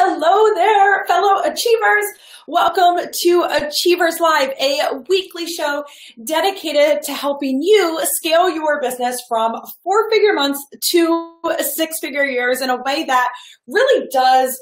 Hello there, fellow achievers. Welcome to Achievers Live, a weekly show dedicated to helping you scale your business from 4-figure months to 6-figure years in a way that really does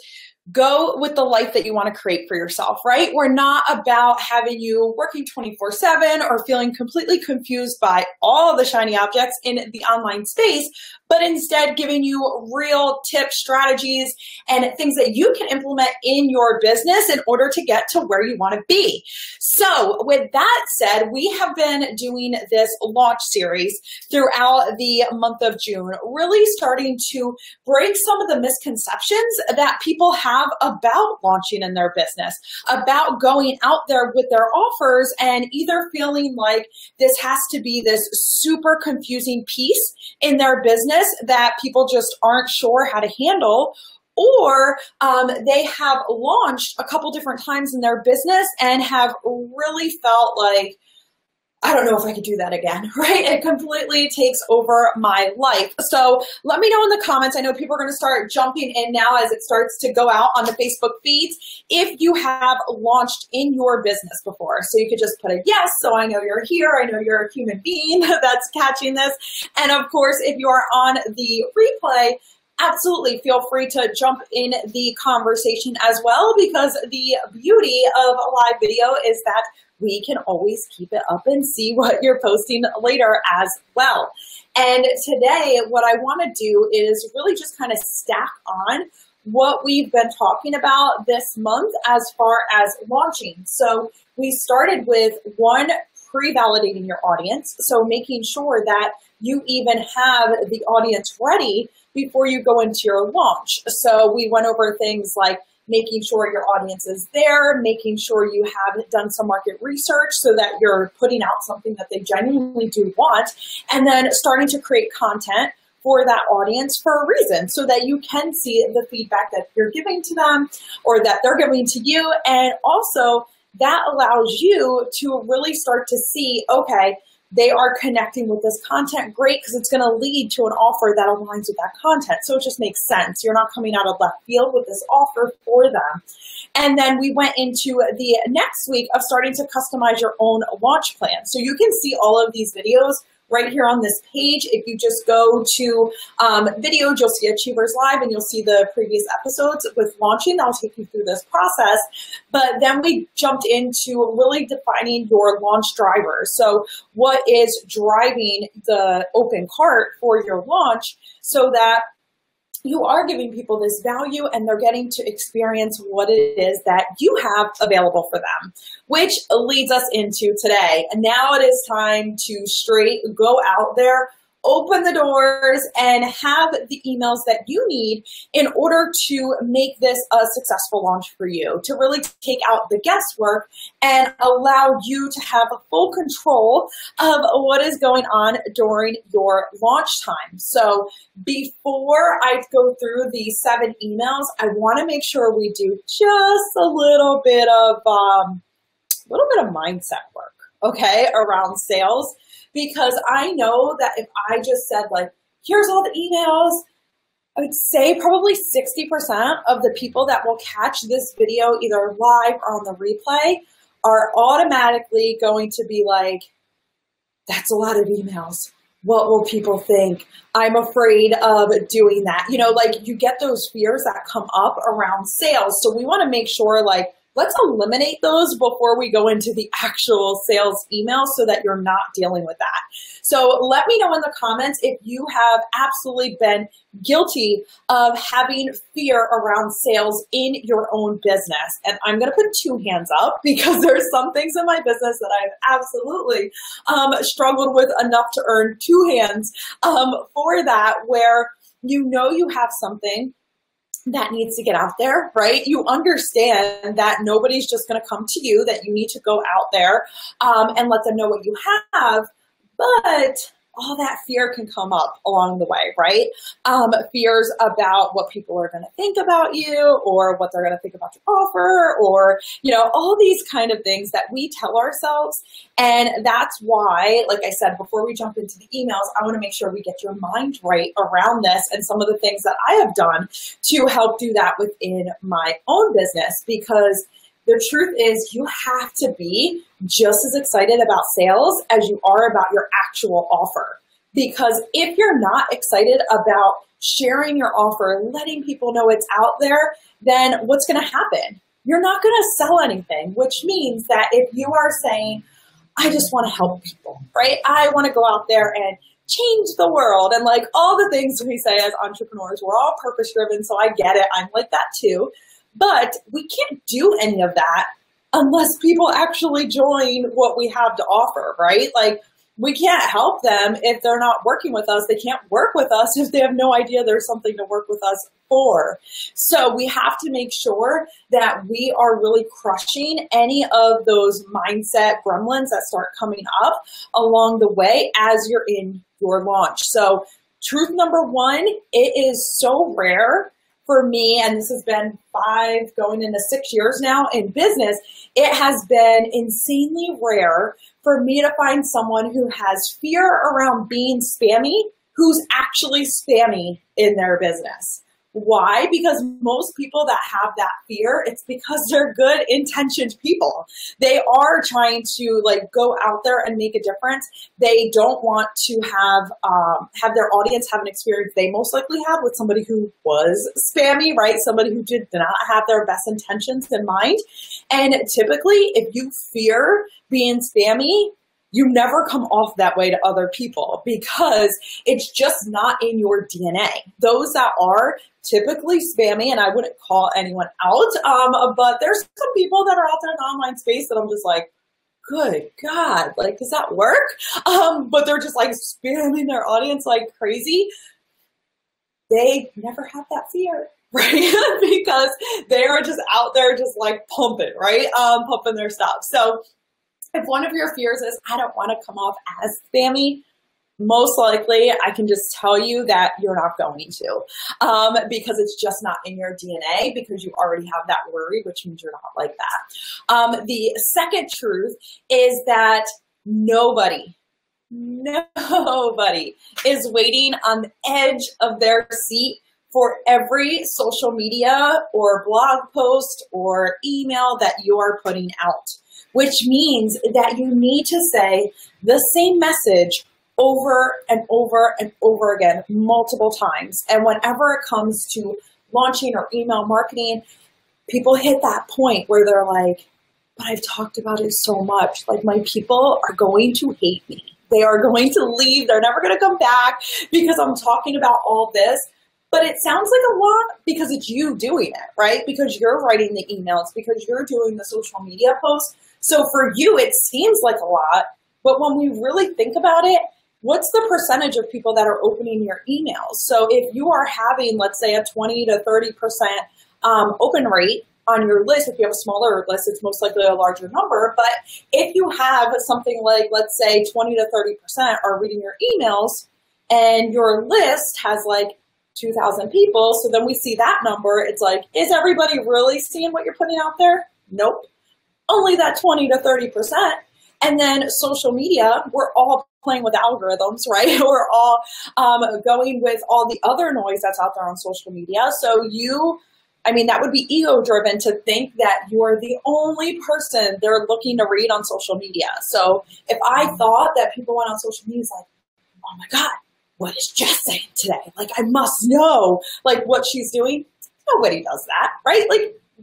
go with the life that you want to create for yourself, right? We're not about having you working 24/7 or feeling completely confused by all the shiny objects in the online space, but instead giving you real tips, strategies, and things that you can implement in your business in order to get to where you want to be. So with that said, we have been doing this launch series throughout the month of June, really starting to break some of the misconceptions that people have about launching in their business, about going out there with their offers and either feeling like this has to be this super confusing piece in their business that people just aren't sure how to handle, or they have launched a couple different times in their business and have really felt like, I don't know if I could do that again, right? It completely takes over my life. So let me know in the comments. I know people are going to start jumping in now as it starts to go out on the Facebook feeds if you have launched in your business before. So you could just put a yes, so I know you're here. I know you're a human being that's catching this. And of course, if you are on the replay, absolutely feel free to jump in the conversation as well, because the beauty of a live video is that we can always keep it up and see what you're posting later as well. And today, what I want to do is really just kind of stack on what we've been talking about this month as far as launching. So we started with one, pre-validating your audience. So making sure that you even have the audience ready before you go into your launch. So we went over things like making sure your audience is there, making sure you have done some market research so that you're putting out something that they genuinely do want, and then starting to create content for that audience for a reason so that you can see the feedback that you're giving to them or that they're giving to you. And also that allows you to really start to see, okay, they are connecting with this content, great, because it's going to lead to an offer that aligns with that content. So it just makes sense. You're not coming out of left field with this offer for them. And then we went into the next week of starting to customize your own launch plan. So you can see all of these videos right here on this page. If you just go to videos, you'll see Achievers Live and you'll see the previous episodes with launching. That'll take you through this process. But then we jumped into really defining your launch drivers. So what is driving the open cart for your launch so that you are giving people this value and they're getting to experience what it is that you have available for them, which leads us into today. And now it is time to straight go out there, open the doors, and have the emails that you need in order to make this a successful launch for you, to really take out the guesswork and allow you to have full control of what is going on during your launch time. So before I go through these 7 emails, I want to make sure we do just a little bit of mindset work, okay, around sales. Because I know that if I just said like, here's all the emails, I would say probably 60% of the people that will catch this video either live or on the replay are automatically going to be like, that's a lot of emails. What will people think? I'm afraid of doing that. You know, like you get those fears that come up around sales. So we want to make sure like, let's eliminate those before we go into the actual sales email so that you're not dealing with that. So let me know in the comments if you have absolutely been guilty of having fear around sales in your own business. And I'm going to put 2 hands up because there's some things in my business that I've absolutely struggled with enough to earn 2 hands for that, where you know you have something that needs to get out there, right? You understand that nobody's just going to come to you, that you need to go out there and let them know what you have. But all that fear can come up along the way, right? Fears about what people are going to think about you, or what they're going to think about your offer, or, all these kind of things that we tell ourselves. And that's why, like I said, before we jump into the emails, I want to make sure we get your mind right around this and some of the things that I have done to help do that within my own business, because the truth is you have to be just as excited about sales as you are about your actual offer. Because if you're not excited about sharing your offer, letting people know it's out there, then what's going to happen? You're not going to sell anything, which means that if you are saying, I just want to help people, right? I want to go out there and change the world, and like all the things we say as entrepreneurs, we're all purpose driven. So I get it. I'm like that too. But we can't do any of that unless people actually join what we have to offer, right? Like, we can't help them if they're not working with us. They can't work with us if they have no idea there's something to work with us for. So we have to make sure that we are really crushing any of those mindset gremlins that start coming up along the way as you're in your launch. So truth number one, it is so rare for me, and this has been 5 going into 6 years now in business, it has been insanely rare for me to find someone who has fear around being spammy, who's actually spammy in their business. Why? Because most people that have that fear, it's because they're good intentioned people. They are trying to go out there and make a difference. They don't want to have their audience have an experience they most likely had with somebody who was spammy, right? Somebody who did not have their best intentions in mind. And typically, if you fear being spammy, you never come off that way to other people because it's just not in your DNA. Those that are typically spammy, and I wouldn't call anyone out, but there's some people that are out there in the online space that I'm just like, good God, does that work? But they're just spamming their audience like crazy. They never have that fear, right? Because they are just out there just pumping, right? Pumping their stuff. So if one of your fears is, I don't want to come off as spammy, most likely I can just tell you that you're not going to, because it's just not in your DNA, because you already have that worry, which means you're not like that. The second truth is that nobody is waiting on the edge of their seat for every social media or blog post or email that you are putting out, which means that you need to say the same message over and over and over again, multiple times. And whenever it comes to launching or email marketing, people hit that point where they're like, but I've talked about it so much. My people are going to hate me. They are going to leave. They're never going to come back because I'm talking about all this. But it sounds like a lot because it's you doing it, right? Because you're writing the emails, because you're doing the social media posts. So for you, it seems like a lot. But when we really think about it, what's the percentage of people that are opening your emails? So if you are having, let's say, a 20 to 30% open rate on your list, if you have a smaller list, it's most likely a larger number. But if you have something like, let's say, 20 to 30% are reading your emails, and your list has 2,000 people, so then we see that number, it's is everybody really seeing what you're putting out there? Nope. Only that 20 to 30%. And then social media, we're all playing with algorithms, right? We're all going with all the other noise that's out there on social media. So that would be ego driven to think that you're the only person they're looking to read on social media. So if I thought that people went on social media, it's oh my God, what is Jess saying today? I must know what she's doing. Nobody does that, right?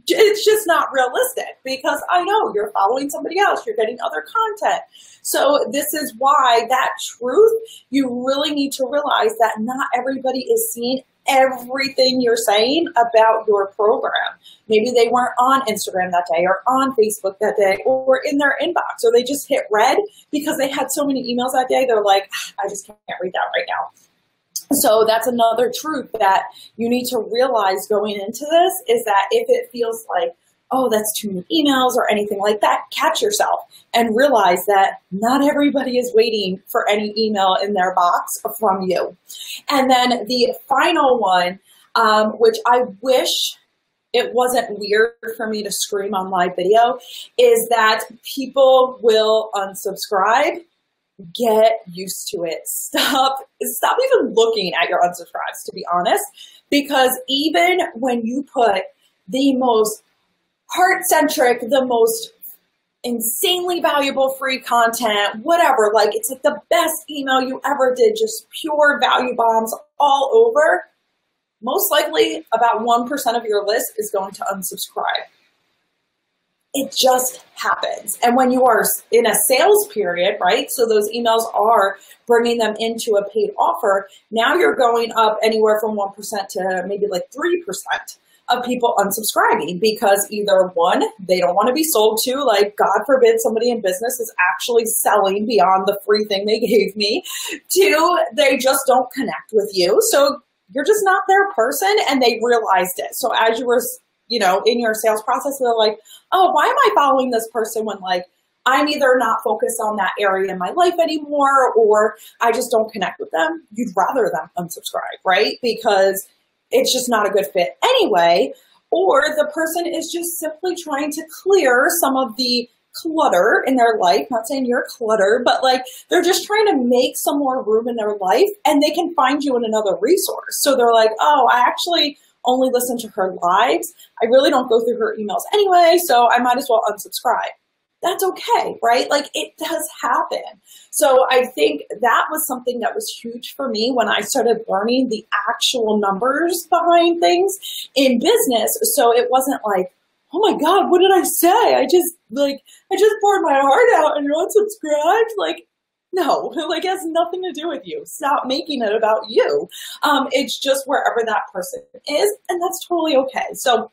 It's just not realistic because I know you're following somebody else. You're getting other content. So this is why that truth, you really need to realize that not everybody is seeing everything you're saying about your program. Maybe they weren't on Instagram that day or on Facebook that day or in their inbox, or they just hit read because they had so many emails that day. They're like, I just can't read that right now. So that's another truth that you need to realize going into this is that if it feels like, oh, that's too many emails or anything like that, catch yourself and realize that not everybody is waiting for any email in their box from you. And then the final one, which I wish it wasn't weird for me to scream on live video, is that people will unsubscribe. Get used to it. Stop even looking at your unsubscribes, to be honest, because even when you put the most heart-centric, the most insanely valuable free content, whatever, like it's like the best email you ever did, just pure value bombs all over, most likely about 1% of your list is going to unsubscribe. It just happens. And when you are in a sales period, right, so those emails are bringing them into a paid offer, now you're going up anywhere from 1% to maybe like 3% of people unsubscribing because either one, they don't want to be sold to, like God forbid somebody in business is actually selling beyond the free thing they gave me. Two, they just don't connect with you. So you're just not their person and they realized it. So as you were, in your sales process, they're like, oh, why am I following this person when like I'm either not focused on that area in my life anymore or I just don't connect with them? You'd rather them unsubscribe, right? Because it's just not a good fit anyway. Or the person is just simply trying to clear some of the clutter in their life. Not saying you're clutter, but like they're just trying to make some more room in their life and they can find you in another resource. So they're like, oh, I actually only listen to her lives. I really don't go through her emails anyway, so I might as well unsubscribe. That's okay, right? Like it does happen. So I think that was something that was huge for me when I started learning the actual numbers behind things in business. So it wasn't like, oh my God, what did I say? I just poured my heart out and you're unsubscribed. Like, no, like it has nothing to do with you. Stop making it about you. It's just wherever that person is, and that's totally okay. So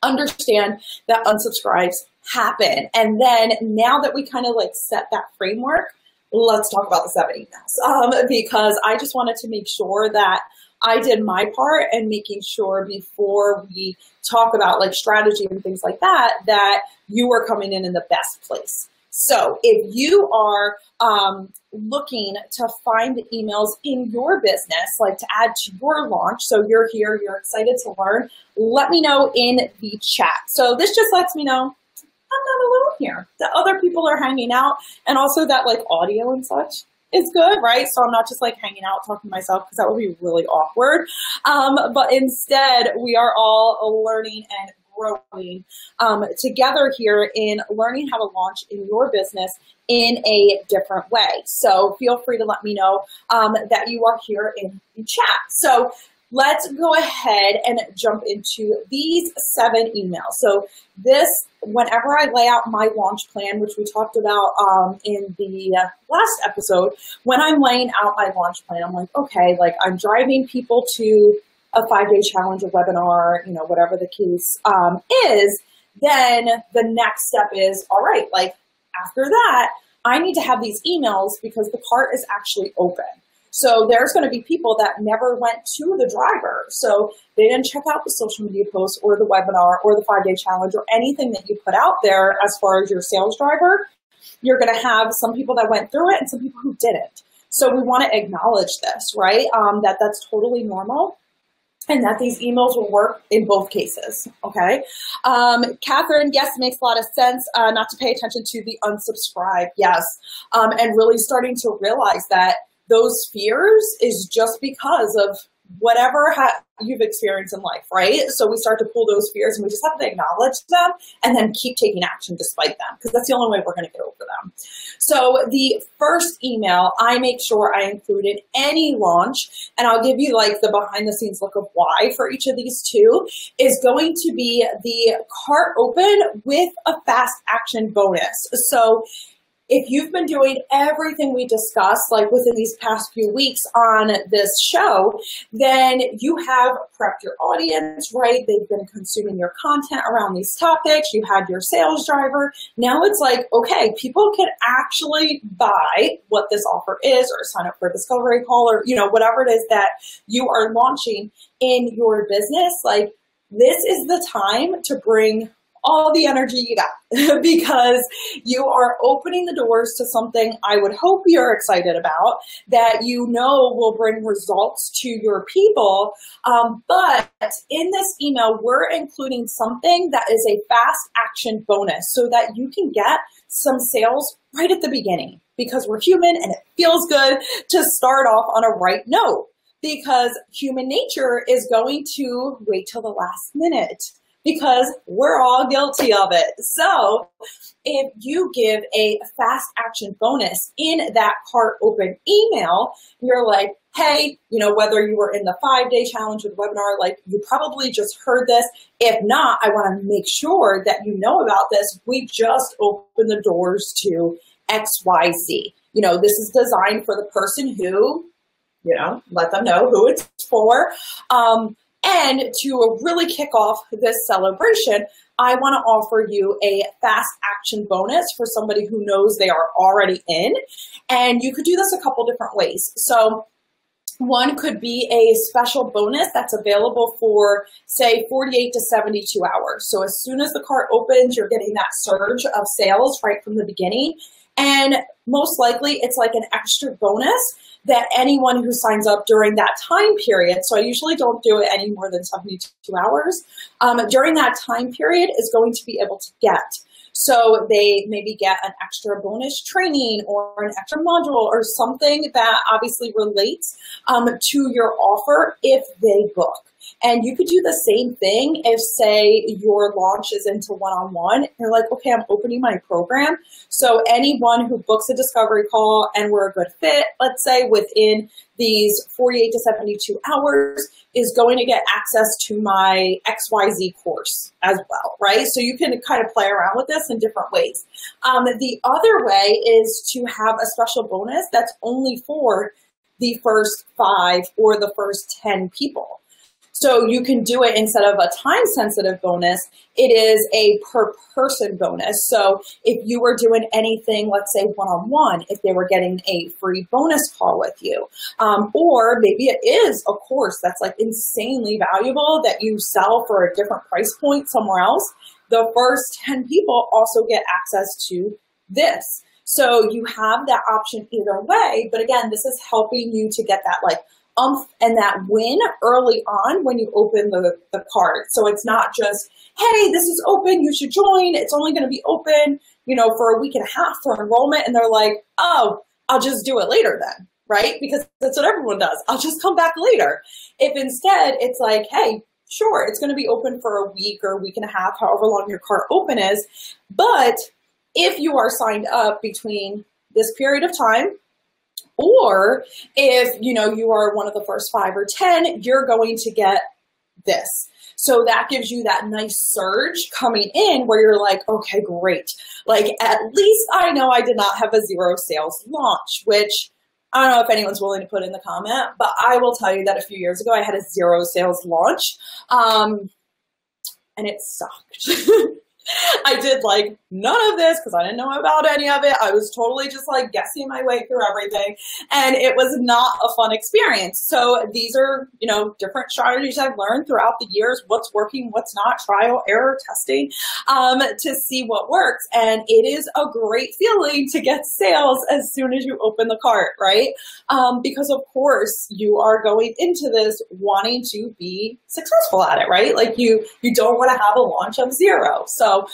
understand that unsubscribes happen. And then now that we kind of like set that framework, let's talk about the 7 emails. Because I just wanted to make sure that I did my part and making sure before we talk about like strategy and things like that, that you are coming in the best place. So if you are looking to find the emails in your business, like to add to your launch, so you're here, you're excited to learn, let me know in the chat. So this just lets me know I'm not alone here, that other people are hanging out, and also that like audio and such is good, right? So I'm not just like hanging out talking to myself because that would be really awkward. But instead, we are all learning and growing together here in learning how to launch in your business in a different way. So feel free to let me know that you are here in the chat. So let's go ahead and jump into these 7 emails. So this, whenever I lay out my launch plan, which we talked about in the last episode, when I'm laying out my launch plan, I'm like, okay, like I'm driving people to a 5-day challenge, a webinar, whatever the case is, then the next step is, all right, like after that, I need to have these emails because the cart is actually open. So there's going to be people that never went to the driver. So they didn't check out the social media posts or the webinar or the 5-day challenge or anything that you put out there as far as your sales driver. You're going to have some people that went through it and some people who didn't. So we want to acknowledge this, right? That's totally normal. And that these emails will work in both cases, okay? Catherine, yes, it makes a lot of sense not to pay attention to the unsubscribe, yes. And really starting to realize that those fears is just because of whatever you've experienced in life, right? So we start to pull those fears and we just have to acknowledge them and then keep taking action despite them because that's the only way we're going to get over them. So the first email, I make sure I include in any launch, and I'll give you like the behind the scenes look of why for each of these 2, is going to be the cart open with a fast action bonus. So if you've been doing everything we discussed, like within these past few weeks on this show, then you have prepped your audience, right? They've been consuming your content around these topics. You had your sales driver. Now it's like, okay, people can actually buy what this offer is or sign up for a discovery call or, whatever it is that you are launching in your business. Like this is the time to bring all the energy you got because you are opening the doors to something I would hope you're excited about, that you know will bring results to your people. But in this email, we're including something that is a fast action bonus so that you can get some sales right at the beginning, because we're human and it feels good to start off on a right note, because human nature is going to wait till the last minute, because we're all guilty of it. So if you give a fast action bonus in that cart open email, you're like, hey, whether you were in the 5-day challenge or the webinar, like you probably just heard this. If not, I want to make sure that you know about this. We just opened the doors to XYZ. This is designed for the person who, let them know who it's for. And to really kick off this celebration, I want to offer you a fast action bonus for somebody who knows they are already in. And you could do this a couple different ways. So one could be a special bonus that's available for, say, 48 to 72 hours. So as soon as the cart opens, you're getting that surge of sales right from the beginning. And most likely it's like an extra bonus that anyone who signs up during that time period, so I usually don't do it any more than 72 hours, during that time period is going to be able to get. So they maybe get an extra bonus training or an extra module or something that obviously relates to your offer if they book. And you could do the same thing if, say, your launch is into one-on-one. You're like, okay, I'm opening my program. So anyone who books a discovery call and we're a good fit, let's say within these 48 to 72 hours, is going to get access to my XYZ course as well, right? So you can kind of play around with this in different ways. The other way is to have a special bonus that's only for the first 5 or the first 10 people. So you can do it instead of a time-sensitive bonus, it is a per-person bonus. So if you were doing anything, let's say one-on-one, if they were getting a free bonus call with you, or maybe it is a course that's like insanely valuable that you sell for a different price point somewhere else, the first 10 people also get access to this. So you have that option either way, but again, this is helping you to get that like and that win early on when you open the cart. So it's not just, hey, this is open, you should join. It's only going to be open, for a week and a half for enrollment. And they're like, oh, I'll just do it later then, right? Because that's what everyone does. I'll just come back later. If instead it's like, hey, sure, it's going to be open for a week or a week and a half, however long your cart open is. But if you are signed up between this period of time, or if, you are one of the first 5 or 10, you're going to get this. So that gives you that nice surge coming in where you're like, okay, great. Like, at least I know I did not have a 0 sales launch, which I don't know if anyone's willing to put in the comment, but I will tell you that a few years ago, I had a 0 sales launch, and it sucked. I did like none of this because I didn't know about any of it. I was totally just like guessing my way through everything, and it was not a fun experience. So these are, different strategies I've learned throughout the years, what's working, what's not, trial, error, testing, to see what works. And it is a great feeling to get sales as soon as you open the cart, right? Because of course you are going into this wanting to be successful at it, right? Like you don't want to have a launch of 0. So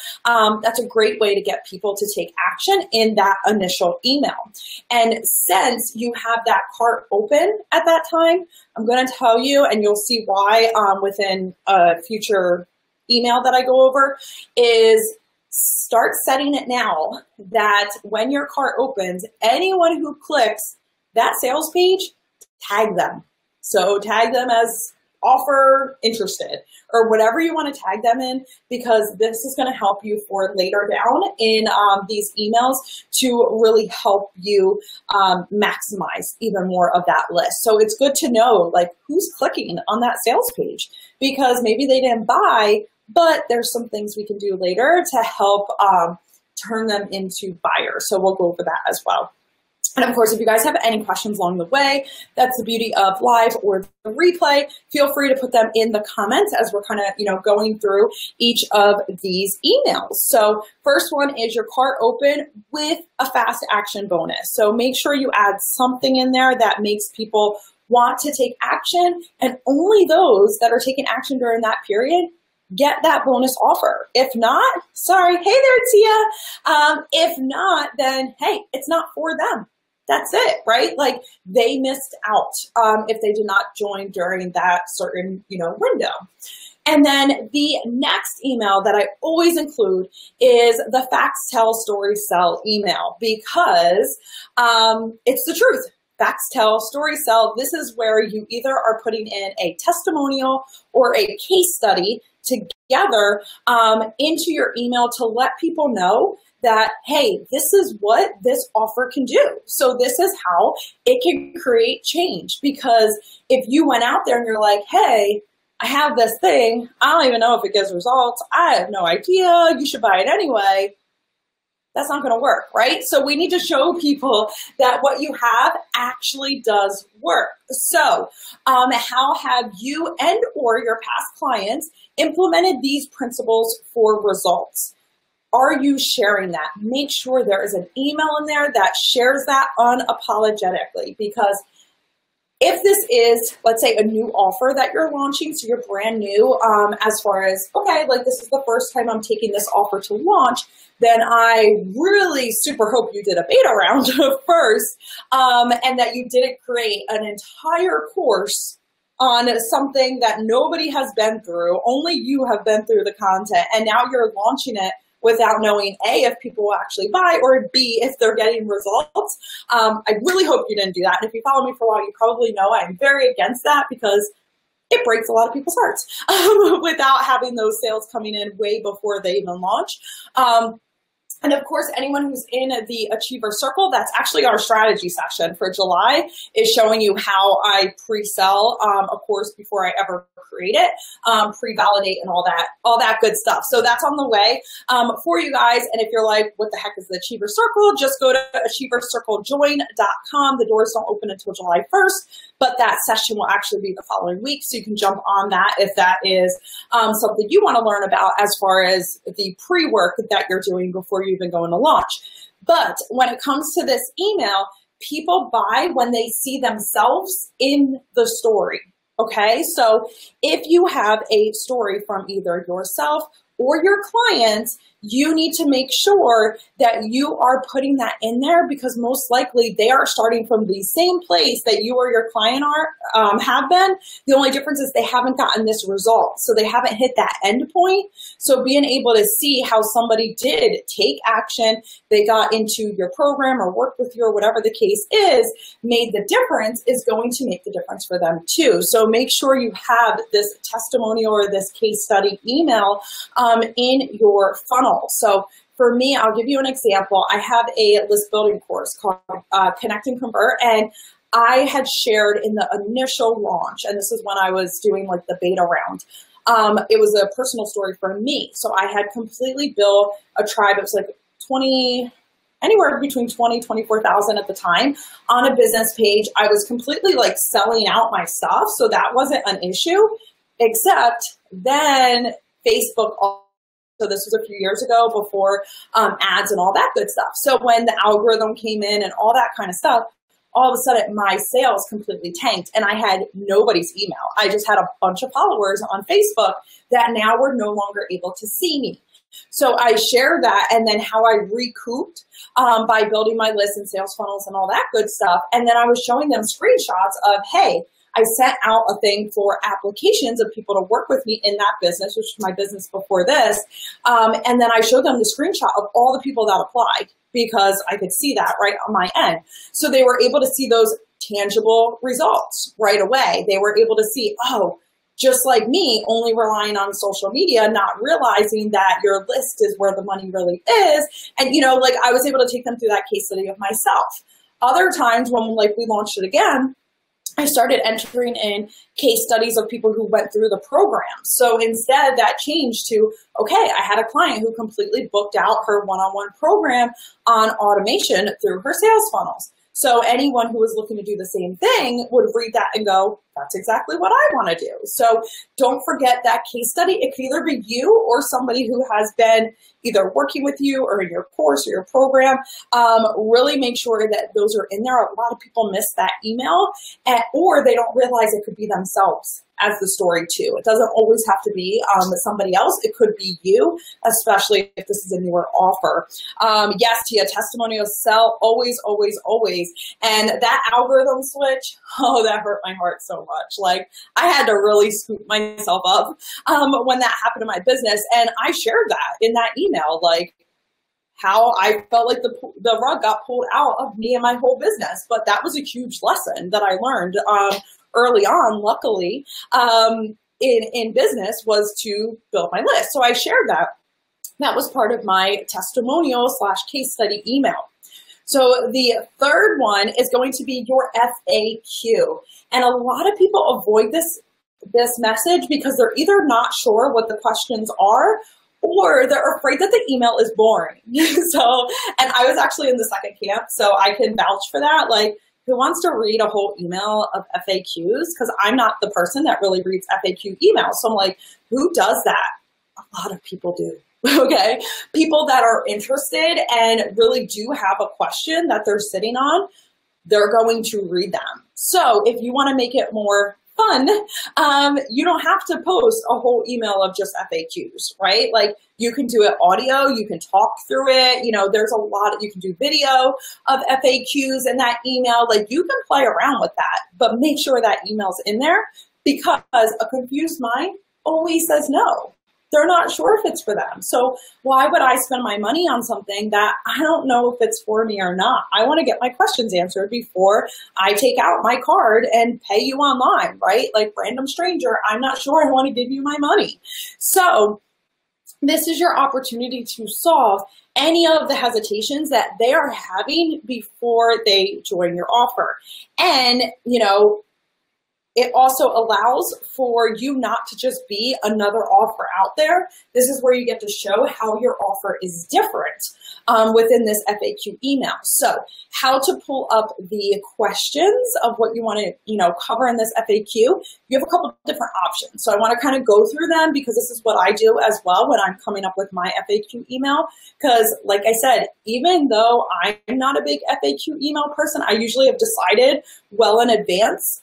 that's a great way to get people to take action in that initial email. And since you have that cart open at that time, I'm going to tell you, and you'll see why within a future email that I go over, is start setting it now that when your cart opens, anyone who clicks that sales page, tag them. So tag them as offer interested or whatever you want to tag them in, because this is going to help you for later down in these emails to really help you maximize even more of that list. So it's good to know like who's clicking on that sales page, because maybe they didn't buy, but there's some things we can do later to help turn them into buyers. So we'll go over that as well. And of course, if you guys have any questions along the way, that's the beauty of live or the replay. Feel free to put them in the comments as we're kind of, going through each of these emails. So first one is your cart open with a fast action bonus. So make sure you add something in there that makes people want to take action, and only those that are taking action during that period get that bonus offer. If not, sorry, hey there, Tia. If not, then hey, it's not for them. That's it, right? Like they missed out if they did not join during that certain, window. And then the next email that I always include is the facts tell, stories sell email, because it's the truth. Facts tell, stories sell. This is where you either are putting in a testimonial or a case study together into your email to let people know that, hey, this is what this offer can do. So this is how it can create change. Because if you went out there and you're like, hey, I have this thing, I don't even know if it gives results, I have no idea, you should buy it anyway, that's not going to work, right? So we need to show people that what you have actually does work. So how have you and or your past clients implemented these principles for results? Are you sharing that? Make sure there is an email in there that shares that unapologetically, because if this is, let's say, a new offer that you're launching, so you're brand new, as far as, okay, like this is the first time I'm taking this offer to launch, then I really super hope you did a beta round first, and that you didn't create an entire course on something that nobody has been through. Only you have been through the content, and now you're launching it without knowing A, if people will actually buy, or B, if they're getting results. I really hope you didn't do that. And if you follow me for a while, you probably know I'm very against that, because it breaks a lot of people's hearts without having those sales coming in way before they even launch. And of course, anyone who's in the Achiever Circle, that's actually our strategy session for July, is showing you how I pre-sell a course before I ever create it, pre-validate and all that good stuff. So that's on the way for you guys. And if you're like, what the heck is the Achiever Circle? Just go to achievercirclejoin.com. The doors don't open until July 1st, but that session will actually be the following week. So you can jump on that if that is something you want to learn about as far as the pre-work that you're doing before you even go into launch. But when it comes to this email, people buy when they see themselves in the story. Okay, so if you have a story from either yourself or your clients, you need to make sure that you are putting that in there, because most likely they are starting from the same place that you or your client have been. The only difference is they haven't gotten this result. So they haven't hit that end point. So being able to see how somebody did take action, they got into your program or worked with you or whatever the case is, made the difference, is going to make the difference for them too. So make sure you have this testimonial or this case study email in your funnel. So for me, I'll give you an example. I have a list building course called Connect and Convert, and I had shared in the initial launch, and this is when I was doing like the beta round. It was a personal story for me. So I had completely built a tribe. It was like anywhere between 20, 24,000 at the time on a business page. I was completely like selling out my stuff. So that wasn't an issue, except then Facebook. So this was a few years ago, before ads and all that good stuff. So when the algorithm came in and all that kind of stuff, all of a sudden my sales completely tanked, and I had nobody's email. I just had a bunch of followers on Facebook that now were no longer able to see me. So I shared that, and then how I recouped by building my list and sales funnels and all that good stuff. And then I was showing them screenshots of, hey, I sent out a thing for applications of people to work with me in that business, which was my business before this. And then I showed them the screenshot of all the people that applied, because I could see that right on my end. So they were able to see those tangible results right away. They were able to see, oh, just like me, only relying on social media, not realizing that your list is where the money really is. And, like I was able to take them through that case study of myself. Other times when we launched it again, I started entering in case studies of people who went through the program. So instead that changed to, okay, I had a client who completely booked out her one-on-one program on automation through her sales funnels. So anyone who was looking to do the same thing would read that and go, that's exactly what I want to do. So don't forget that case study. It could either be you or somebody who has been either working with you or in your course or your program. Really make sure that those are in there. A lot of people miss that email or they don't realize it could be themselves as the story too. It doesn't always have to be somebody else. It could be you, especially if this is a newer offer. Yes, Tia, testimonials sell always, always, always. And that algorithm switch, oh, that hurt my heart so much. Like I had to really scoop myself up when that happened in my business. And I shared that in that email, like how I felt like the rug got pulled out of me and my whole business. But that was a huge lesson that I learned early on, luckily, in business, was to build my list. So I shared that. That was part of my testimonial / case study email. So the third one is going to be your FAQ. And a lot of people avoid this message because they're either not sure what the questions are or they're afraid that the email is boring. And I was actually in the second camp, so I can vouch for that. Like, who wants to read a whole email of FAQs? Because I'm not the person that really reads FAQ emails. So I'm like, who does that? A lot of people do. Okay. People that are interested and really do have a question that they're sitting on, they're going to read them. So if you want to make it more fun, you don't have to post a whole email of just FAQs, right? Like you can do it audio, you can talk through it. You know, there's a lot of, you can do video of FAQs in that email. Like you can play around with that, but make sure that email's in there because a confused mind always says no. They're not sure if it's for them. So why would I spend my money on something that I don't know if it's for me or not? I want to get my questions answered before I take out my card and pay you online, right? Like random stranger, I'm not sure I want to give you my money. So this is your opportunity to solve any of the hesitations that they are having before they join your offer. And, you know, it also allows for you not to just be another offer out there. This is where you get to show how your offer is different within this FAQ email. So how to pull up the questions of what you want to, you know, cover in this FAQ. You have a couple of different options. So I want to kind of go through them because this is what I do as well when I'm coming up with my FAQ email. Because like I said, even though I'm not a big FAQ email person, I usually have decided well in advance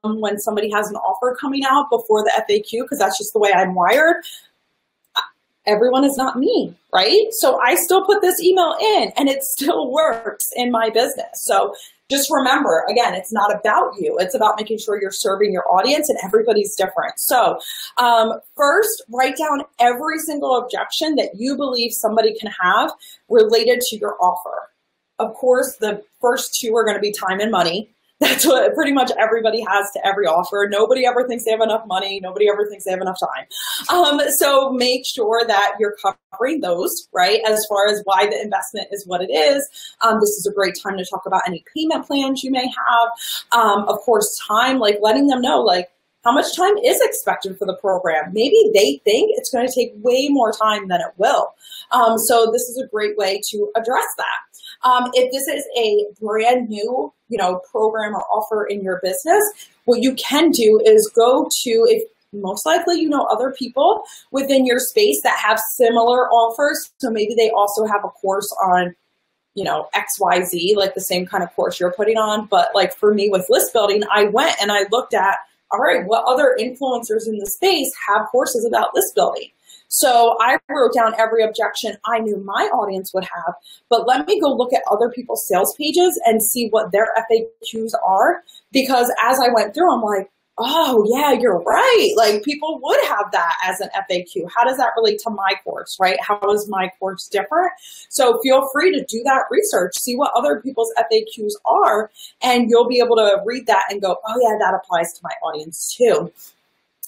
when somebody has an offer coming out before the FAQ, because that's just the way I'm wired. Everyone is not me, right? So I still put this email in and it still works in my business. So just remember, again, it's not about you. It's about making sure you're serving your audience and everybody's different. So first, write down every single objection that you believe somebody can have related to your offer. Of course, the first two are going to be time and money. That's what pretty much everybody has to every offer. Nobody ever thinks they have enough money. Nobody ever thinks they have enough time. So make sure that you're covering those, right? As far as why the investment is what it is. This is a great time to talk about any payment plans you may have. Of course, time, like letting them know, like, how much time is expected for the program? Maybe they think it's going to take way more time than it will. So this is a great way to address that. If this is a brand new, you know, program or offer in your business, what you can do is go to, if most likely you know other people within your space that have similar offers. So maybe they also have a course on, you know, XYZ, like the same kind of course you're putting on. But like for me with list building, I went and I looked at, all right, what other influencers in the space have courses about list building? So I wrote down every objection I knew my audience would have, but let me go look at other people's sales pages and see what their FAQs are. Because as I went through, I'm like, oh yeah, you're right. Like people would have that as an FAQ. How does that relate to my course, right? How is my course different? So feel free to do that research, see what other people's FAQs are, and you'll be able to read that and go, oh yeah, that applies to my audience too.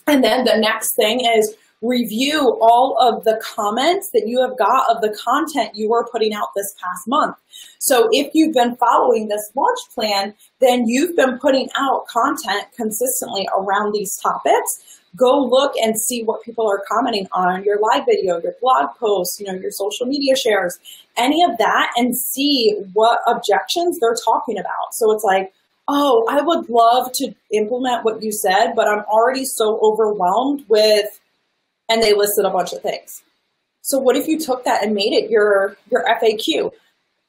And then the next thing is review all of the comments that you have got of the content you were putting out this past month. So if you've been following this launch plan, then you've been putting out content consistently around these topics. go look and see what people are commenting on your live video, your blog posts, your social media shares, any of that, and see what objections they're talking about. So it's like, oh, I would love to implement what you said, but I'm already so overwhelmed with, and they listed a bunch of things. So what if you took that and made it your FAQ?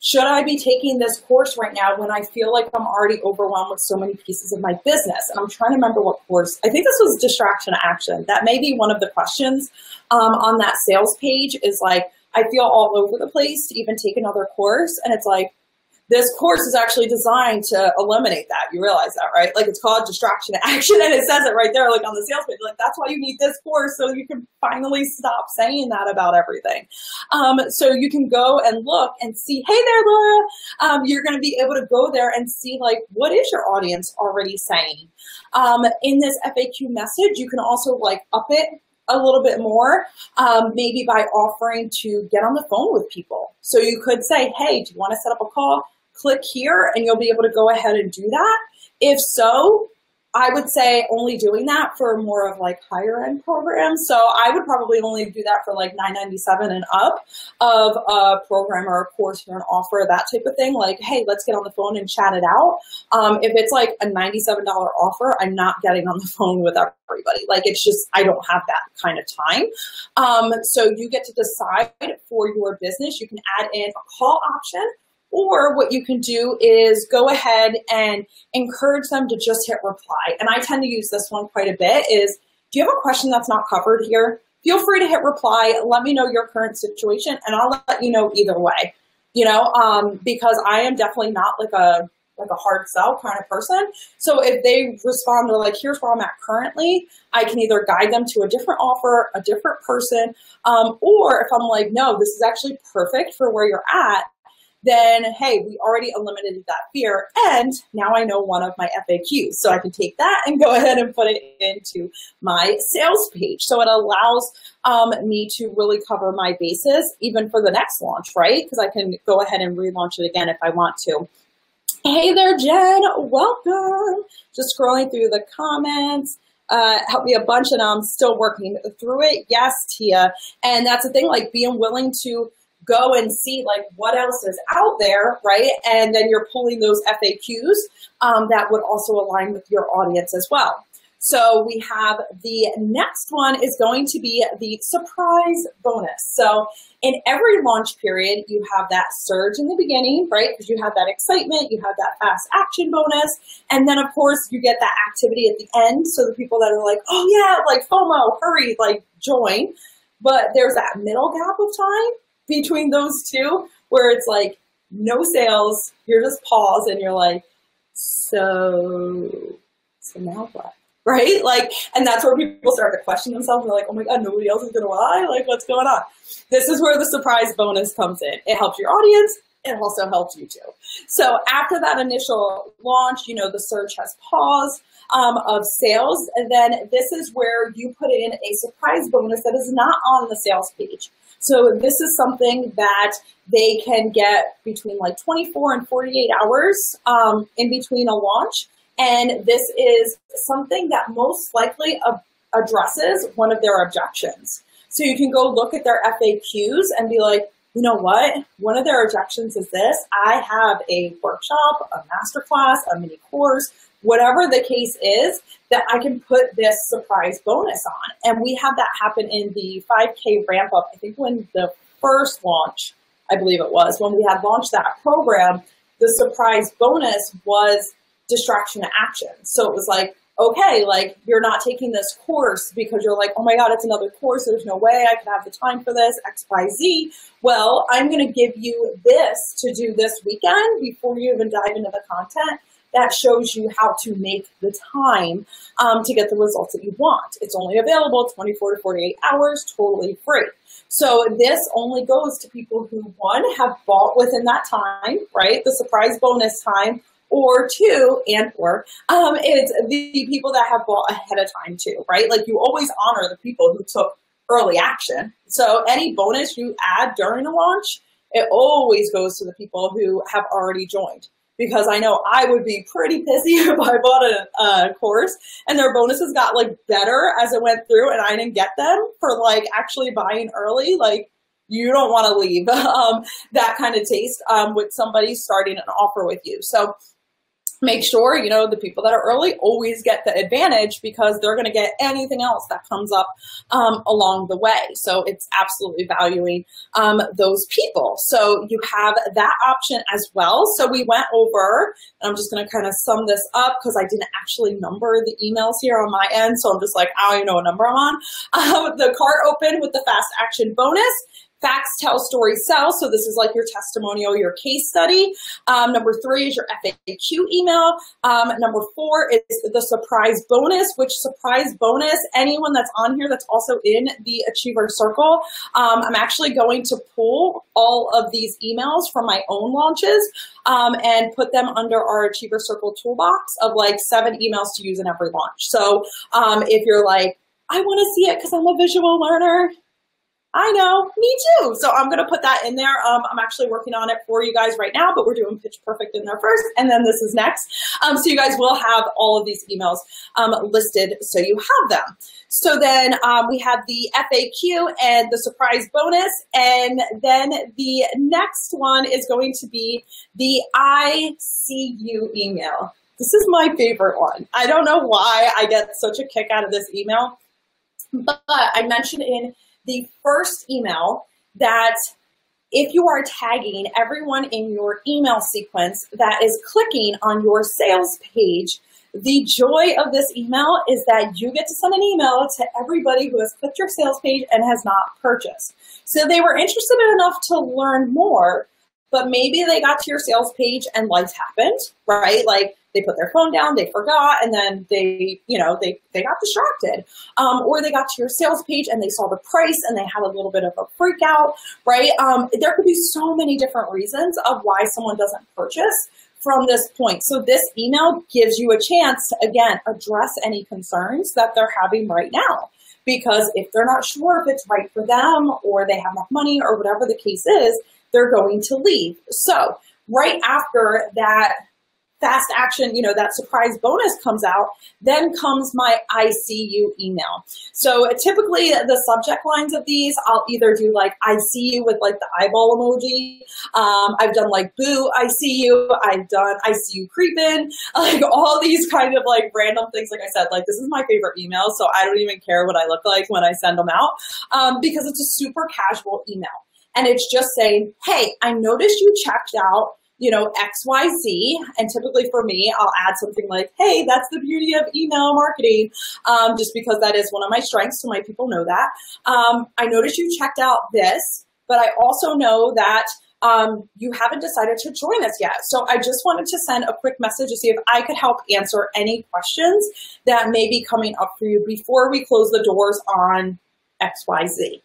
Should I be taking this course right now when I feel like I'm already overwhelmed with so many pieces of my business? And I'm trying to remember what course. I think this was Distraction Action. That may be one of the questions on that sales page is like, I feel all over the place to even take another course. And it's like, this course is actually designed to eliminate that. You realize that, right? Like, it's called Distraction Action, and it says it right there, like on the sales page. Like, that's why you need this course, so you can finally stop saying that about everything. So you can go and look and see, hey there, Laura. You're going to be able to go there and see, like, what is your audience already saying? In this FAQ message, you can also like up it a little bit more, maybe by offering to get on the phone with people. So you could say, hey, do you want to set up a call? Click here and you'll be able to go ahead and do that. If so, I would say only doing that for more of like higher end programs. So I would probably only do that for like $9.97 and up of a program or a course or an offer, that type of thing. Like, hey, let's get on the phone and chat it out. If it's like a $97 offer, I'm not getting on the phone with everybody. Like, it's just, I don't have that kind of time. So you get to decide for your business. You can add in a call option. Or what you can do is go ahead and encourage them to just hit reply. And I tend to use this one quite a bit is, do you have a question that's not covered here? Feel free to hit reply. Let me know your current situation and I'll let you know either way, because I am definitely not like a hard sell kind of person. So if they respond, they're like, here's where I'm at currently, I can either guide them to a different offer, a different person, or if I'm like, no, this is actually perfect for where you're at, then, hey, we already eliminated that fear, and now I know one of my FAQs. So I can take that and go ahead and put it into my sales page. So it allows me to really cover my bases, even for the next launch, right? Because I can go ahead and relaunch it again if I want to. Hey there, Jen, welcome. Just scrolling through the comments. Helped me a bunch, and I'm still working through it. Yes, Tia. And that's the thing, like being willing to go and see like what else is out there, right? And then you're pulling those FAQs that would also align with your audience as well. So we have the next one is going to be the surprise bonus. So in every launch period, you have that surge in the beginning, right? Because you have that excitement, you have that fast action bonus. And then of course you get that activity at the end. So the people that are like, oh yeah, like FOMO, hurry, like join. But there's that middle gap of time between those two where it's like no sales, you're just paused and you're like, so now what? Right? Like, and that's where people start to question themselves. They're like, oh my God, nobody else is going to buy? Like, what's going on? This is where the surprise bonus comes in. It helps your audience. It also helps you too. So after that initial launch, the surge has paused of sales. And then this is where you put in a surprise bonus that is not on the sales page. So this is something that they can get between like 24 and 48 hours in between a launch. And this is something that most likely addresses one of their objections. So you can go look at their FAQs and be like, you know what? One of their objections is this. I have a workshop, a masterclass, a mini course, whatever the case is, that I can put this surprise bonus on. And we had that happen in the 5K ramp up. I think when the first launch, I believe it was, when we had launched that program, the surprise bonus was distraction to action. So it was like, okay, like you're not taking this course because you're like, oh my God, it's another course. There's no way I can have the time for this, X, Y, Z. Well, I'm going to give you this to do this weekend before you even dive into the content. That shows you how to make the time to get the results that you want. It's only available 24 to 48 hours, totally free. So this only goes to people who, one, have bought within that time, right? The surprise bonus time, or two, it's the people that have bought ahead of time too, right? Like you always honor the people who took early action. So any bonus you add during a launch, it always goes to the people who have already joined. because I know I would be pretty pissy if I bought a course and their bonuses got like better as it went through and I didn't get them for like actually buying early. Like, you don't want to leave that kind of taste with somebody starting an offer with you. So make sure, you know, the people that are early always get the advantage because they're going to get anything else that comes up along the way. So it's absolutely valuing those people. So you have that option as well. So we went over, and I'm just going to kind of sum this up because I didn't actually number the emails here on my end. So I'm just like, I don't even know what number I'm on. The cart open with the fast action bonus. Facts, tell, stories, sell. So this is like your testimonial, your case study. Number 3 is your FAQ email. Number 4 is the surprise bonus, which surprise bonus, anyone that's on here that's also in the Achiever Circle, I'm actually going to pull all of these emails from my own launches and put them under our Achiever Circle toolbox of like 7 emails to use in every launch. So if you're like, I want to see it because I'm a visual learner, I know, me too. So I'm going to put that in there. I'm actually working on it for you guys right now, but we're doing Pitch Perfect in there first, and then this is next. So you guys will have all of these emails listed so you have them. So then we have the FAQ and the surprise bonus, and then the next one is going to be the I see you email. This is my favorite one. I don't know why I get such a kick out of this email, but I mentioned in the first email that if you are tagging everyone in your email sequence that is clicking on your sales page, the joy of this email is that you get to send an email to everybody who has clicked your sales page and has not purchased. So they were interested enough to learn more, but maybe they got to your sales page and life happened, right? Like, they put their phone down, they forgot, and then they got distracted. Or they got to your sales page and they saw the price and they had a little bit of a freak out, right? There could be so many different reasons of why someone doesn't purchase from this point. So this email gives you a chance to, again, address any concerns that they're having right now. Because if they're not sure if it's right for them or they have enough money or whatever the case is, they're going to leave. So right after that fast action, that surprise bonus comes out, then comes my I see you email. So typically the subject lines of these, I'll either do like, I see you with like the eyeball emoji. I've done like, boo, I see you. I've done, I see you creeping, like all these kind of like random things. Like I said, like this is my favorite email. So I don't even care what I look like when I send them out because it's a super casual email. And it's just saying, hey, I noticed you checked out XYZ. And typically for me, I'll add something like, hey, that's the beauty of email marketing, just because that is one of my strengths. So my people know that. I noticed you checked out this, but I also know that you haven't decided to join us yet. So I just wanted to send a quick message to see if I could help answer any questions that may be coming up for you before we close the doors on XYZ.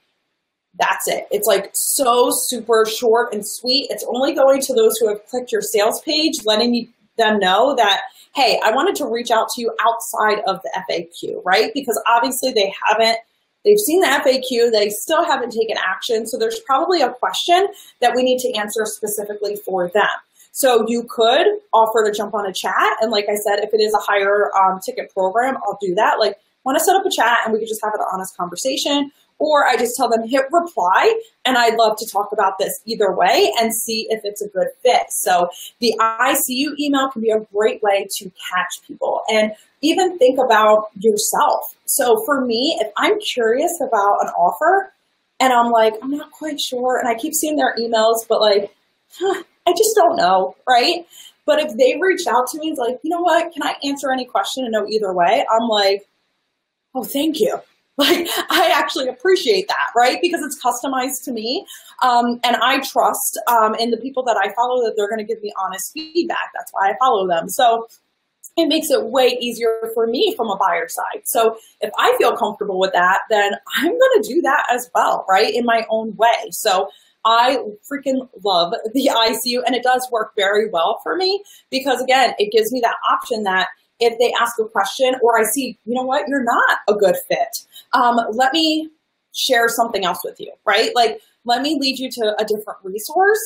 That's it. It's like so super short and sweet. It's only going to those who have clicked your sales page, letting them know that, hey, I wanted to reach out to you outside of the FAQ, right? Because obviously they've seen the FAQ, they still haven't taken action. So there's probably a question that we need to answer specifically for them. So you could offer to jump on a chat. And like I said, if it is a higher ticket program, I'll do that. Like, want to set up a chat and we could just have an honest conversation. Or I just tell them, hit reply, and I'd love to talk about this either way and see if it's a good fit. So the I see you email can be a great way to catch people and even think about yourself. So for me, if I'm curious about an offer and I'm like, I'm not quite sure, and I keep seeing their emails, but like, I just don't know, right? But if they reach out to me, it's like, you know what, can I answer any question and know either way? I'm like, oh, thank you. Like, I actually appreciate that, right? Because it's customized to me. And I trust in the people that I follow that they're going to give me honest feedback. That's why I follow them. So it makes it way easier for me from a buyer side. So if I feel comfortable with that, then I'm going to do that as well, right? In my own way. So I freaking love the I see you, and it does work very well for me because, again, it gives me that option that if they ask a question or I see, you know what, you're not a good fit, let me share something else with you, right? Like, let me lead you to a different resource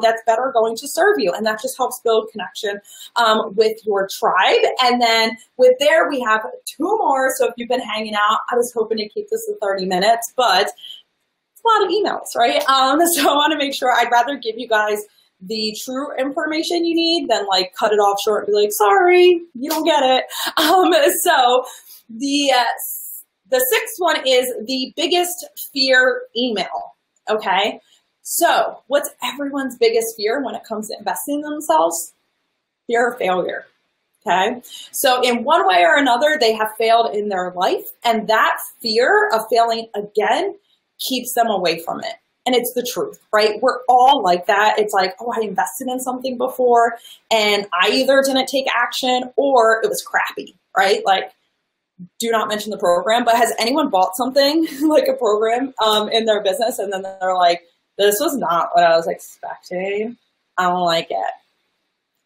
that's better going to serve you. And that just helps build connection with your tribe. And then with there, we have 2 more. So if you've been hanging out, I was hoping to keep this to 30 minutes, but it's a lot of emails, right? So I want to make sure I'd rather give you guys the true information you need than like cut it off short and be like, sorry, you don't get it. So the 6th one is the biggest fear email. Okay. So what's everyone's biggest fear when it comes to investing in themselves? Fear of failure. Okay. So in one way or another, they have failed in their life, and that fear of failing again keeps them away from it. And it's the truth, right? We're all like that. It's like, oh, I invested in something before and I either didn't take action or it was crappy, right? Like, do not mention the program, but has anyone bought something like a program in their business and then they're like, this was not what I was expecting. I don't like it.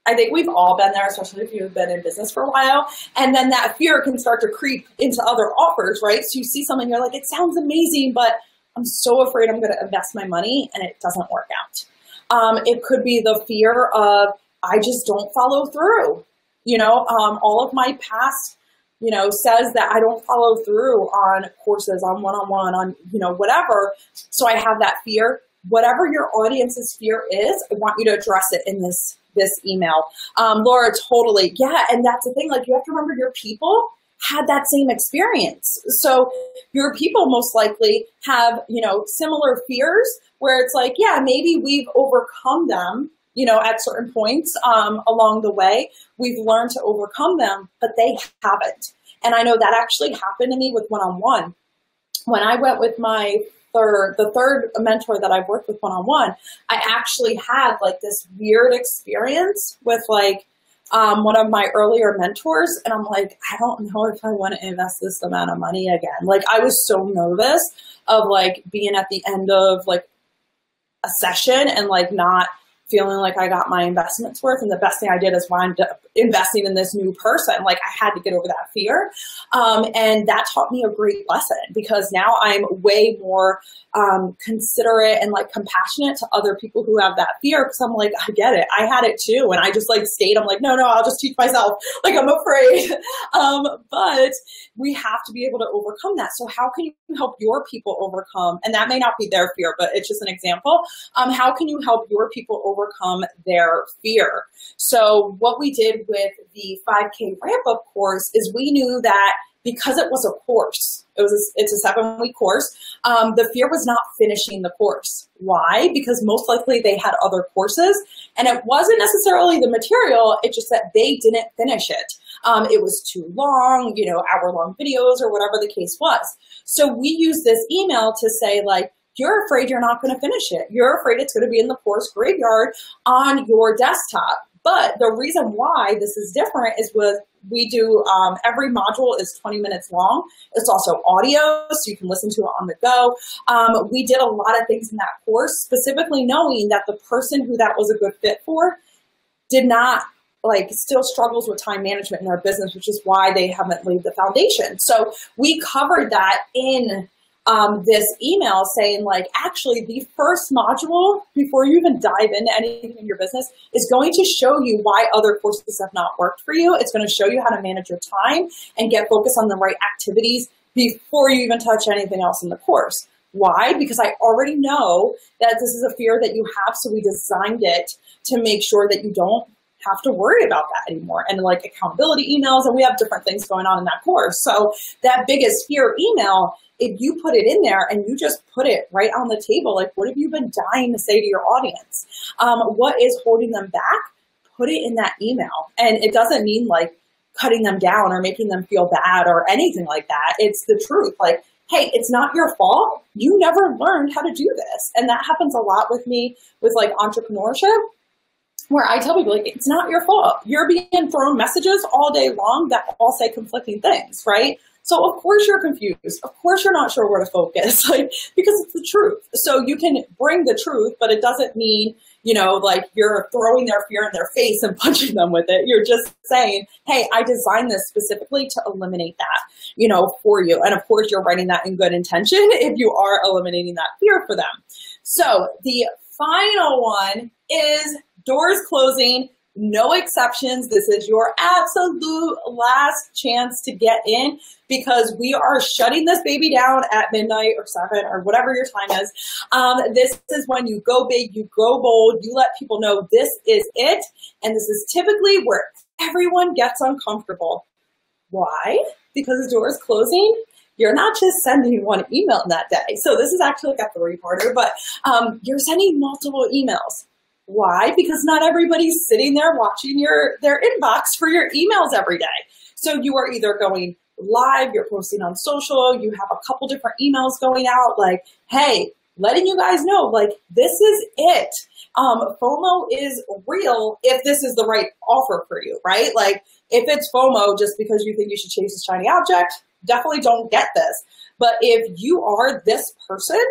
I think we've all been there, especially if you've been in business for a while. And then that fear can start to creep into other offers, right? So you see something, you're like, it sounds amazing, but I'm so afraid I'm going to invest my money and it doesn't work out. It could be the fear of, I just don't follow through. You know, all of my past, you know, says that I don't follow through on courses, on one-on-one, on, you know, whatever. So I have that fear. Whatever your audience's fear is, I want you to address it in this email. Laura, totally. Yeah. And that's the thing. Like, you have to remember your people had that same experience. So your people most likely have, you know, similar fears where it's like, yeah, maybe we've overcome them, you know, at certain points along the way. We've learned to overcome them, but they haven't. And I know that actually happened to me with one-on-one. When I went with the third mentor that I've worked with one-on-one, I actually had like this weird experience with like one of my earlier mentors. And I'm like, I don't know if I want to invest this amount of money again. Like, I was so nervous of like being at the end of like a session and like not feeling like I got my investment's worth. And the best thing I did is wind up investing in this new person. Like, I had to get over that fear. And that taught me a great lesson because now I'm way more considerate and like compassionate to other people who have that fear. Cause I'm like, I get it. I had it too. And I just like stayed, I'm like, no, I'll just teach myself. Like, I'm afraid. But we have to be able to overcome that. So how can you help your people overcome? And that may not be their fear, but it's just an example. How can you help your people overcome their fear? So what we did with the 5K ramp up course is we knew that because it was a course, it's a 7-week course, the fear was not finishing the course. Why? Because most likely they had other courses and it wasn't necessarily the material, it's just that they didn't finish it. It was too long, you know, hour-long videos or whatever the case was. So we used this email to say like, you're afraid you're not going to finish it. You're afraid it's going to be in the course graveyard on your desktop. But the reason why this is different is we do, every module is 20 minutes long. It's also audio, so you can listen to it on the go. We did a lot of things in that course, specifically knowing that the person who that was a good fit for did not, like, still struggles with time management in their business, which is why they haven't laid the foundation. So we covered that in this email saying like, actually the first module before you even dive into anything in your business is going to show you why other courses have not worked for you. It's going to show you how to manage your time and get focused on the right activities before you even touch anything else in the course. Why? Because I already know that this is a fear that you have. So we designed it to make sure that you don't have to worry about that anymore. And like accountability emails, and we have different things going on in that course. So that biggest fear email, if you put it in there and you just put it right on the table, like, what have you been dying to say to your audience? What is holding them back? Put it in that email. And it doesn't mean like cutting them down or making them feel bad or anything like that. It's the truth. Like, hey, it's not your fault. You never learned how to do this. And that happens a lot with me with like entrepreneurship, where I tell people, like, it's not your fault. You're being thrown messages all day long that all say conflicting things, right? So of course you're confused. Of course you're not sure where to focus, like, because it's the truth. So you can bring the truth, but it doesn't mean, like you're throwing their fear in their face and punching them with it. You're just saying, hey, I designed this specifically to eliminate that, for you. And of course you're writing that in good intention if you are eliminating that fear for them. So the final one is doors closing. No exceptions. This is your absolute last chance to get in, because we are shutting this baby down at midnight or 7 or whatever your time is. This is when you go big, you go bold, you let people know this is it. And this is typically where everyone gets uncomfortable. Why? Because the door is closing. You're not just sending one email in that day. So this is actually like a 3-parter, but you're sending multiple emails. Why? Because not everybody's sitting there watching their inbox for your emails every day. So you are either going live, you're posting on social, you have a couple different emails going out like, hey, letting you guys know, like, this is it. FOMO is real if this is the right offer for you, right? Like, if it's FOMO just because you think you should chase a shiny object, definitely don't get this. But if you are this person,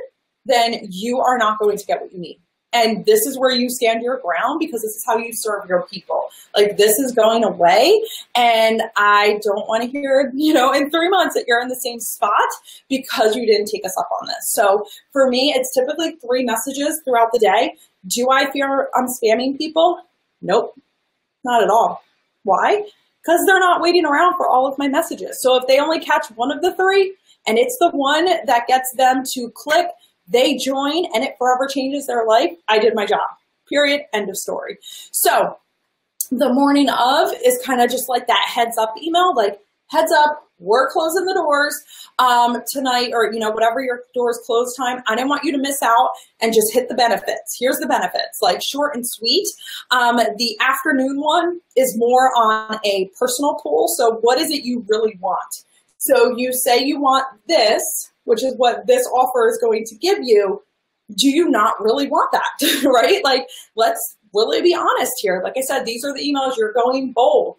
then you are not going to get what you need. And this is where you stand your ground, because this is how you serve your people. Like, this is going away. And I don't want to hear, in 3 months that you're in the same spot because you didn't take us up on this. So for me, it's typically 3 messages throughout the day. Do I fear I'm spamming people? Nope, not at all. Why? Because they're not waiting around for all of my messages. So if they only catch one of the 3 and it's the one that gets them to click, they join, and it forever changes their life, I did my job. Period. End of story. So the morning of is kind of just like that heads up email, like, heads up, we're closing the doors tonight, or, whatever your doors close time. I didn't want you to miss out, and just hit the benefits. Here's the benefits, like, short and sweet. The afternoon one is more on a personal pull. So what is it you really want? So you say you want this, which is what this offer is going to give you. Do you not really want that, right? Like, let's really be honest here. Like I said, these are the emails. You're going bold.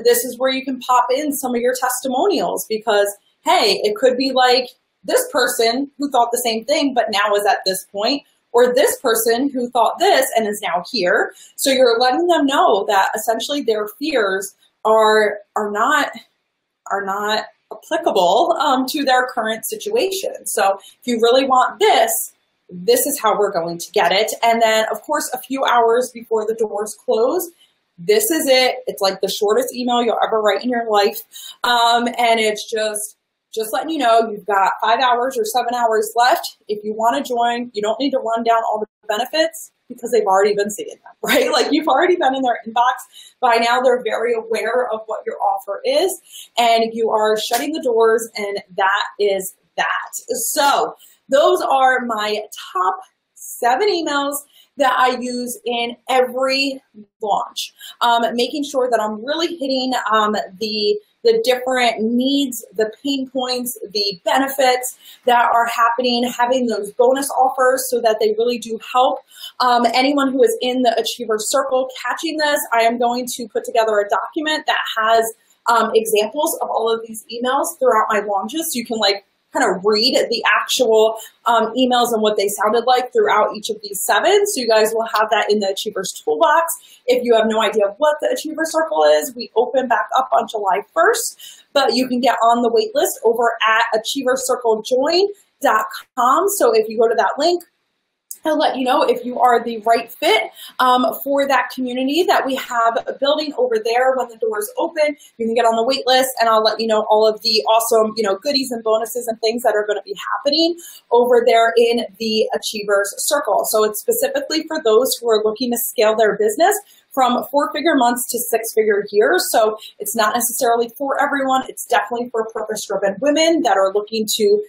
This is where you can pop in some of your testimonials, because, hey, it could be like this person who thought the same thing, but now is at this point, or this person who thought this and is now here. So you're letting them know that essentially their fears are not applicable to their current situation. So if you really want this, this is how we're going to get it. And then, of course, a few hours before the doors close, this is it. It's like the shortest email you'll ever write in your life. And it's just letting you know you've got 5 hours or 7 hours left. If you want to join, you don't need to run down all the benefits, because they've already been seeing them, right? Like, you've already been in their inbox. By now, they're very aware of what your offer is, and you are shutting the doors, and that is that. So those are my top 7 emails that I use in every launch, making sure that I'm really hitting the different needs, the pain points, the benefits that are happening, having those bonus offers so that they really do help. Anyone who is in the Achiever Circle catching this, I am going to put together a document that has examples of all of these emails throughout my launches, so you can kind of read the actual emails and what they sounded like throughout each of these 7. So you guys will have that in the Achievers Toolbox. If you have no idea what the Achiever Circle is, we open back up on July 1st, but you can get on the wait list over at achievercirclejoin.com. So if you go to that link, I'll let you know if you are the right fit for that community that we have building over there. When the doors open, you can get on the wait list, and I'll let you know all of the awesome, goodies and bonuses and things that are going to be happening over there in the Achievers Circle. So it's specifically for those who are looking to scale their business from 4-figure months to 6-figure years. So it's not necessarily for everyone. It's definitely for purpose-driven women that are looking to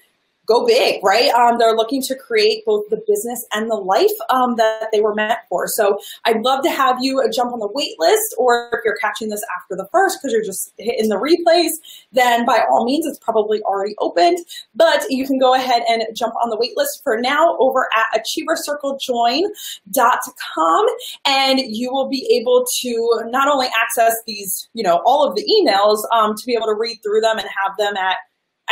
go big, right? They're looking to create both the business and the life that they were meant for. So I'd love to have you jump on the wait list, or if you're catching this after the first because you're just hitting the replays, then by all means, it's probably already opened. But you can go ahead and jump on the wait list for now over at achievercirclejoin.com, and you will be able to not only access these, all of the emails to be able to read through them and have them at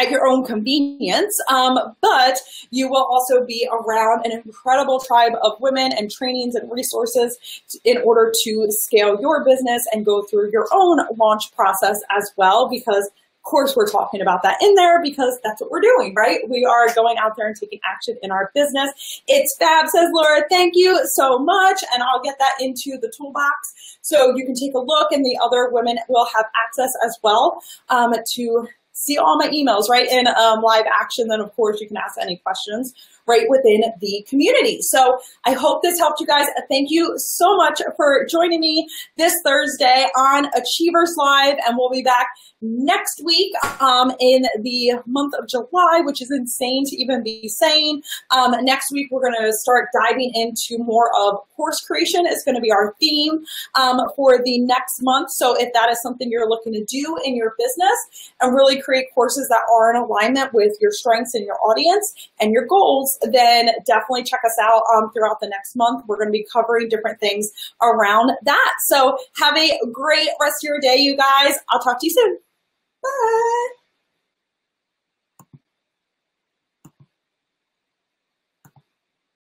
at your own convenience, but you will also be around an incredible tribe of women and trainings and resources in order to scale your business and go through your own launch process as well, because of course, we're talking about that in there because that's what we're doing, right? We are going out there and taking action in our business. It's fab, says Laura. Thank you so much. And I'll get that into the toolbox so you can take a look, and the other women will have access as well to see all my emails right in live action. Then, of course, you can ask any questions right within the community. So I hope this helped you guys. Thank you so much for joining me this Thursday on Achievers Live, and we'll be back next week in the month of July, which is insane to even be saying. Next week, we're going to start diving into more of course creation. It's going to be our theme for the next month. So if that is something you're looking to do in your business and really create courses that are in alignment with your strengths and your audience and your goals, then definitely check us out throughout the next month. We're going to be covering different things around that. So have a great rest of your day, you guys. I'll talk to you soon. Bye.